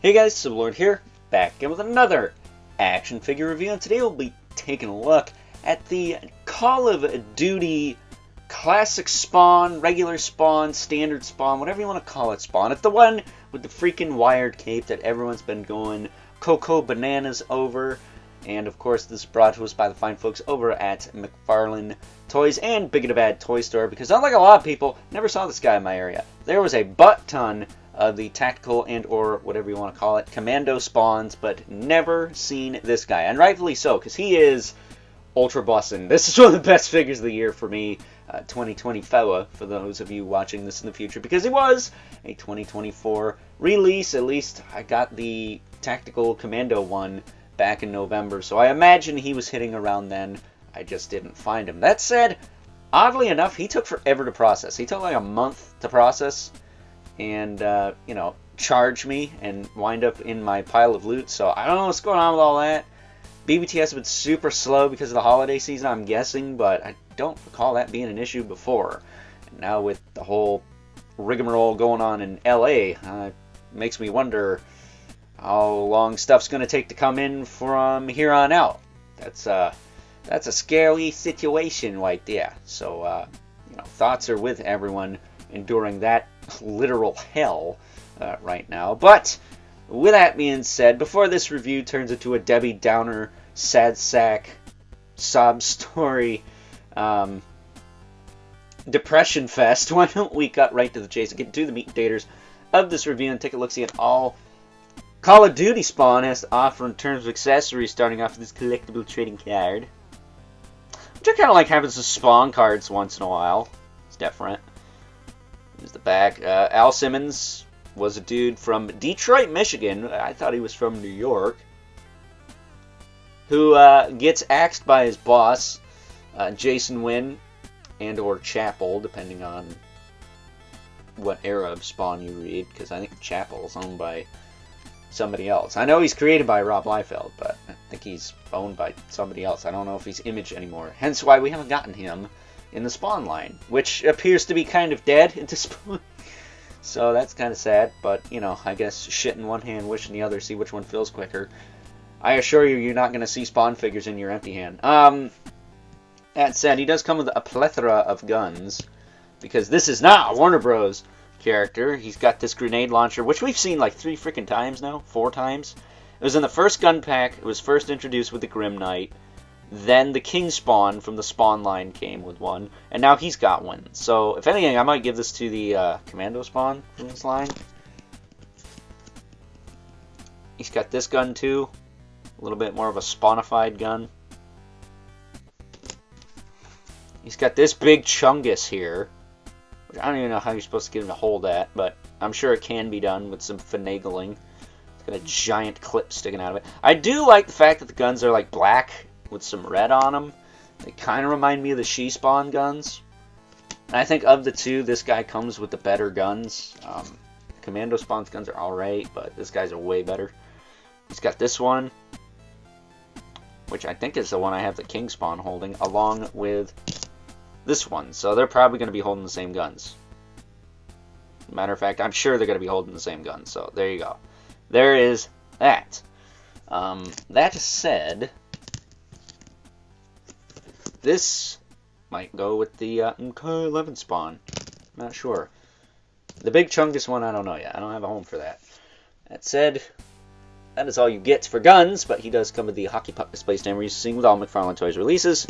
Hey guys, Sublord here, back again with another action figure review, and today we'll be taking a look at the Call of Duty Classic Spawn, Regular Spawn, Standard Spawn, whatever you want to call it Spawn. It's the one with the freaking wired cape that everyone's been going cocoa bananas over, and of course this is brought to us by the fine folks over at McFarlane Toys and Big and Bad Toy Store, because unlike a lot of people, never saw this guy in my area. There was a butt ton of the tactical and or whatever you want to call it, commando spawns, but never seen this guy, and rightfully so, because he is ultra bussin'. This is one of the best figures of the year for me, 2020 fella, for those of you watching this in the future, because it was a 2024 release. At least I got the tactical commando one back in November, so I imagine he was hitting around then. I just didn't find him. That said, oddly enough, he took forever to process. He took like a month to process and charge me and wind up in my pile of loot. So I don't know what's going on with all that. BBT has been super slow because of the holiday season, I'm guessing, but I don't recall that being an issue before. And now with the whole rigmarole going on in LA, it makes me wonder how long stuff's going to take to come in from here on out. That's a scary situation right there. So thoughts are with everyone enduring that literal hell right now. But with that being said, before this review turns into a Debbie Downer sad sack sob story depression fest, why don't we cut right to the chase and get to the meat and taters of this review and take a look-see at all Call of Duty Spawn has to offer in terms of accessories, starting off with this collectible trading card, which I kind of like having some Spawn cards once in a while. It's different. Here's the back. Al Simmons was a dude from Detroit, Michigan. I thought he was from New York. Who gets axed by his boss, Jason Wynn, and or Chapel, depending on what era of Spawn you read, because I think Chapel is owned by somebody else. I know he's created by Rob Liefeld, but I think he's owned by somebody else. I don't know if he's Image anymore. Hence why we haven't gotten him in the Spawn line, which appears to be kind of dead at this point. So that's kind of sad, but, I guess shit in one hand, wish in the other, see which one fills quicker. I assure you, you're not going to see Spawn figures in your empty hand. That said, he does come with a plethora of guns, because this is not a Warner Bros. Character. He's got this grenade launcher, which we've seen like 4 times. It was in the first gun pack. It was first introduced with the Grim Knight. Then the King Spawn from the Spawn line came with one, and now he's got one. So, if anything, I might give this to the Commando Spawn from this line. He's got this gun too, a little bit more of a Spawnified gun. He's got this big Chungus here, which I don't even know how you're supposed to get him to hold that, but I'm sure it can be done with some finagling. It's got a giant clip sticking out of it. I do like the fact that the guns are like black with some red on them. They kind of remind me of the She-Spawn guns. And I think of the two, this guy comes with the better guns. Commando Spawn's guns are alright, but this guy's are way better. He's got this one, which I think is the one I have the King Spawn holding, along with this one. So they're probably going to be holding the same guns. Matter of fact, I'm sure they're going to be holding the same guns. So there you go. There is that. That said, this might go with the MK11 Spawn. I'm not sure. The big Chungus one, I don't know yet. I don't have a home for that. That said, that is all you get for guns, but he does come with the hockey puck display stand we're used to seeing with all McFarlane Toys releases.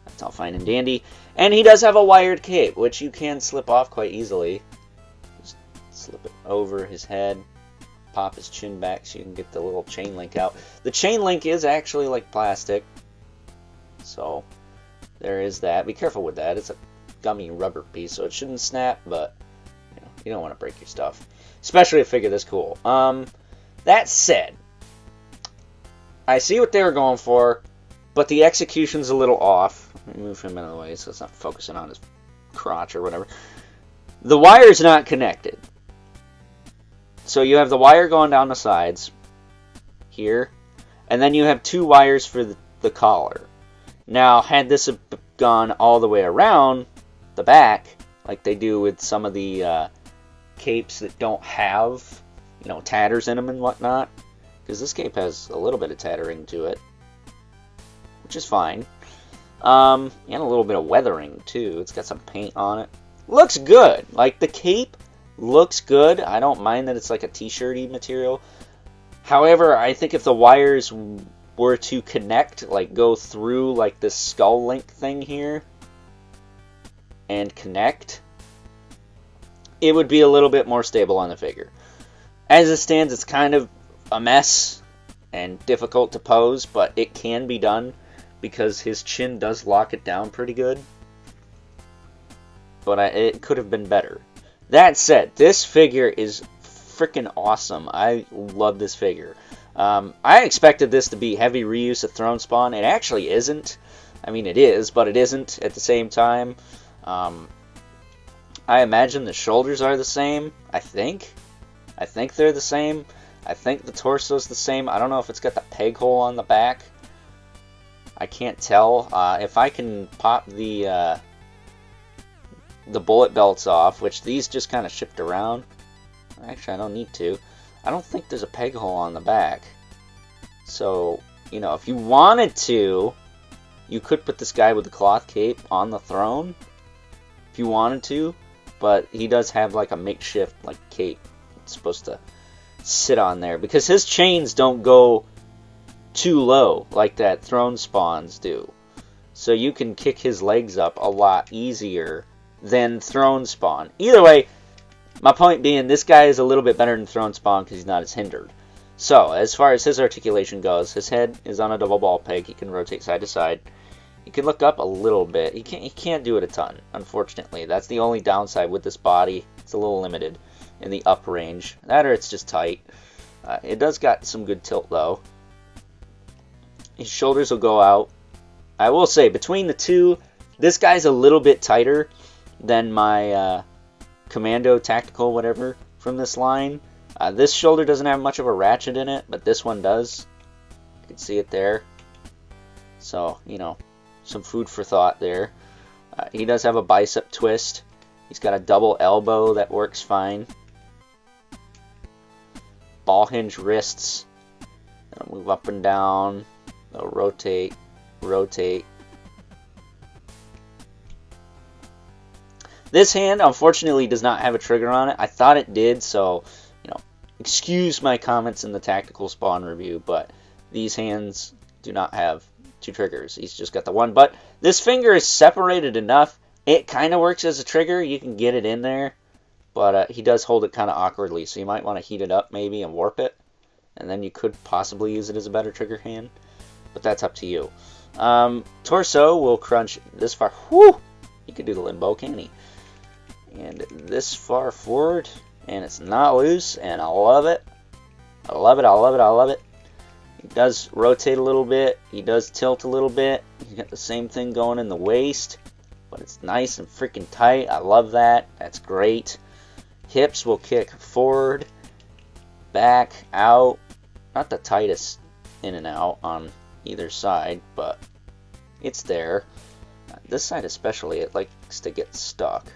That's all fine and dandy. And he does have a wired cape, which you can slip off quite easily. Just slip it over his head, pop his chin back so you can get the little chain link out. The chain link is actually like plastic, so there is that. Be careful with that. It's a gummy rubber piece, so it shouldn't snap, but you don't want to break your stuff, especially a figure this cool. That said, I see what they were going for, but the execution's a little off. Let me move him out of the way so it's not focusing on his crotch or whatever. The wire's not connected. So you have the wire going down the sides here, and then you have 2 wires for the collar. Now, had this gone all the way around the back, like they do with some of the capes that don't have, tatters in them and whatnot. Because this cape has a little bit of tattering to it, which is fine. And a little bit of weathering too. It's got some paint on it. Looks good. Like, the cape looks good. I don't mind that it's like a t-shirty material. However, I think if the wires were to connect, like go through like this skull link thing here and connect, it would be a little bit more stable on the figure. As it stands, it's kind of a mess and difficult to pose, but it can be done because his chin does lock it down pretty good. But it could have been better. That said, this figure is freaking awesome. I love this figure. I expected this to be heavy reuse of Throne Spawn. It actually isn't. I mean, it is, but it isn't at the same time. I imagine the shoulders are the same. I think they're the same. I think the torso's the same. I don't know if it's got the peg hole on the back. I can't tell. If I can pop the bullet belts off, which these just kind of shift around. Actually, I don't need to. I don't think there's a peg hole on the back. So, if you wanted to, you could put this guy with the cloth cape on the throne. If you wanted to. But he does have like a makeshift like cape. It's supposed to sit on there. Because his chains don't go too low like that Throne Spawns do. So you can kick his legs up a lot easier than Throne Spawn. Either way, my point being, this guy is a little bit better than Throne Spawn because he's not as hindered. So, as far as his articulation goes, his head is on a double ball peg. He can rotate side to side. He can look up a little bit. He can't do it a ton, unfortunately. That's the only downside with this body. It's a little limited in the up range. That or it's just tight. It does got some good tilt, though. His shoulders will go out. I will say, between the two, this guy's a little bit tighter than my Commando Tactical whatever from this line. This shoulder doesn't have much of a ratchet in it, but this one does. You can see it there. So, some food for thought there. He does have a bicep twist. He's got a double elbow that works fine. Ball hinge wrists. They'll move up and down. They'll rotate, rotate. This hand, unfortunately, does not have a trigger on it. I thought it did, so, excuse my comments in the Tactical Spawn review, but these hands do not have two triggers. He's just got the one. But this finger is separated enough. It kind of works as a trigger. You can get it in there, but he does hold it kind of awkwardly, so you might want to heat it up maybe and warp it, and then you could possibly use it as a better trigger hand, but that's up to you. Torso will crunch this far. Whoo! He could do the limbo, can't he? And this far forward, and it's not loose, and I love it. I love it, I love it, I love it. He does rotate a little bit. He does tilt a little bit. He's got the same thing going in the waist, but it's nice and freaking tight. I love that. That's great. Hips will kick forward, back, out. Not the tightest in and out on either side, but it's there. This side especially, it likes to get stuck.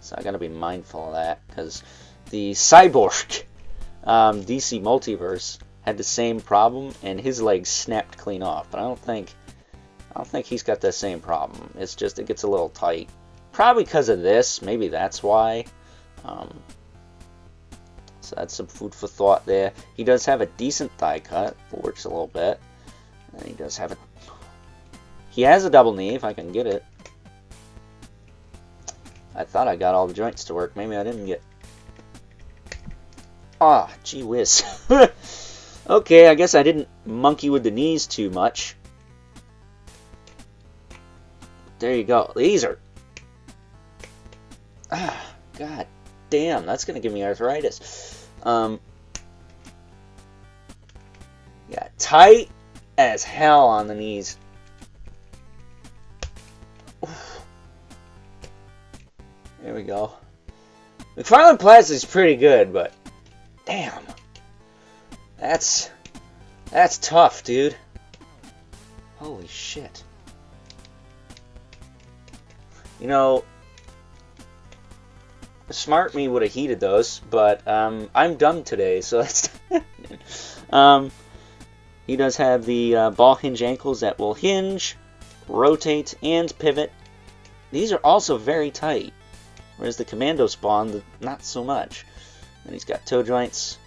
So I gotta be mindful of that, because the Cyborg DC Multiverse had the same problem, and his legs snapped clean off. But I don't think he's got the same problem. It's just it gets a little tight, probably because of this. Maybe that's why. So that's some food for thought there. He does have a decent thigh cut. It works a little bit, and he does have a. He has a double knee if I can get it. I thought I got all the joints to work. Maybe I didn't get. Ah, gee whiz. Okay, I guess I didn't monkey with the knees too much. There you go. These are. Ah, god damn, that's gonna give me arthritis. Yeah, tight as hell on the knees. There we go. McFarlane Plastic is pretty good, but damn, that's tough, dude. Holy shit. Smart me would have heated those, but I'm dumb today, so that's... he does have the ball hinge ankles that will hinge, rotate, and pivot. These are also very tight, whereas the Commando Spawn, not so much. And he's got toe joints,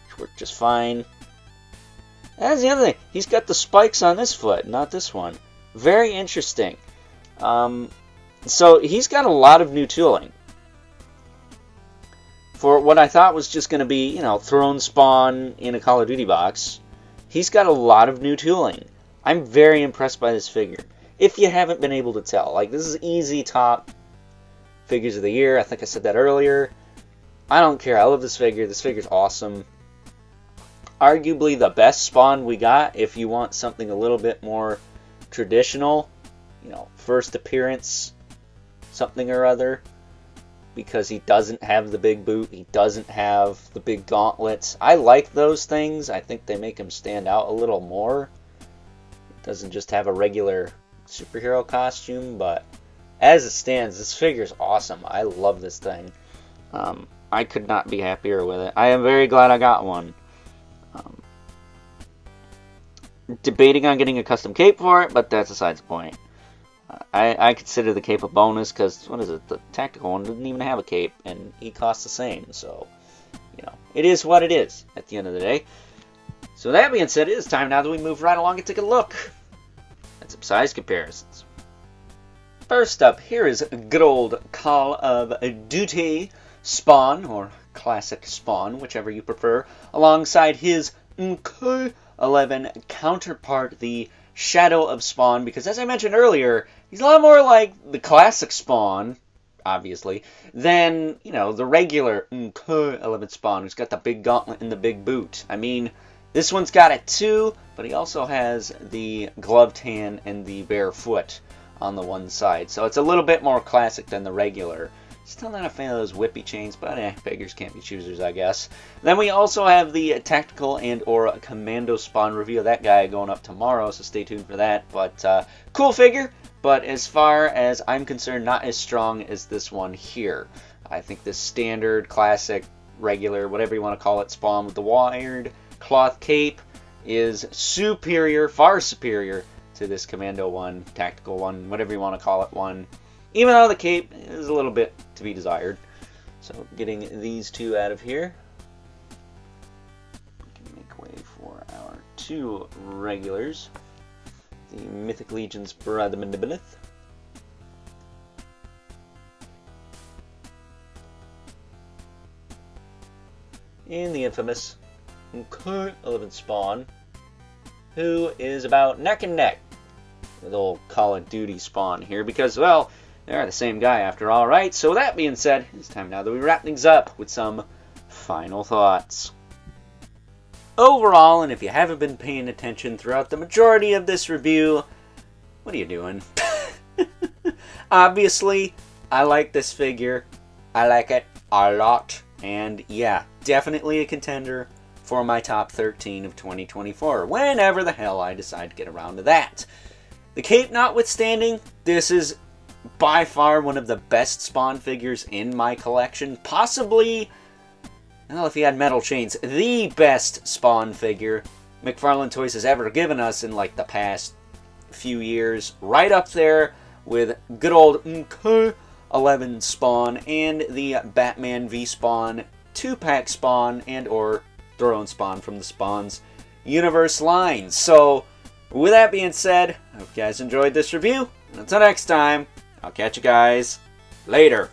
which work just fine. That's the other thing. He's got the spikes on this foot, not this one. Very interesting. So he's got a lot of new tooling. For what I thought was just going to be, Throne Spawn in a Call of Duty box, he's got a lot of new tooling. I'm very impressed by this figure. If you haven't been able to tell, this is easy top figures of the year. I think I said that earlier. I don't care. I love this figure. This figure's awesome. Arguably the best Spawn we got if you want something a little bit more traditional. First appearance, something or other. Because he doesn't have the big boot. He doesn't have the big gauntlets. I like those things. I think they make him stand out a little more. It doesn't just have a regular superhero costume, but as it stands, this figure is awesome. I love this thing. I could not be happier with it. I am very glad I got one. Debating on getting a custom cape for it, but that's besides the point. I consider the cape a bonus because, what is it, the tactical one didn't even have a cape, and he costs the same, so, it is what it is at the end of the day. So that being said, it is time now that we move right along and take a look at some size comparisons. First up, here is good old Call of Duty Spawn, or Classic Spawn, whichever you prefer, alongside his MK11 counterpart, the Shadow of Spawn, because as I mentioned earlier, he's a lot more like the classic Spawn, obviously, than, the regular MK11 Spawn, who's got the big gauntlet and the big boot. I mean, this one's got it too, but he also has the gloved hand and the bare foot on the one side. So it's a little bit more classic than the regular. Still not a fan of those whippy chains, but beggars can't be choosers, I guess. Then we also have the Tactical and or Commando Spawn review of that guy going up tomorrow, so stay tuned for that. But cool figure, but as far as I'm concerned, not as strong as this one here. I think this standard, classic, regular, whatever you want to call it, Spawn with the wired cloth cape is superior, far superior to this Commando one, Tactical one, whatever you want to call it one. Even though the cape is a little bit to be desired. So getting these two out of here. We can make way for our two regulars. The Mythic Legion's Bradamandibilith. And the infamous MK11 Spawn, who is about neck and neck with old Call of Duty Spawn here, because, well, they're the same guy after all, right? So that being said, it's time now that we wrap things up with some final thoughts. Overall, and if you haven't been paying attention throughout the majority of this review, what are you doing? Obviously, I like this figure. I like it a lot. And yeah, definitely a contender for my top 13 of 2024, whenever the hell I decide to get around to that. The cape notwithstanding, this is by far one of the best Spawn figures in my collection. Possibly, well, if he had metal chains, the best Spawn figure McFarlane Toys has ever given us in like the past few years. Right up there with good old MK11 Spawn and the Batman v Spawn 2-pack Spawn and or Throne Spawn from the Spawn's universe line. So, with that being said, I hope you guys enjoyed this review. And until next time, I'll catch you guys later.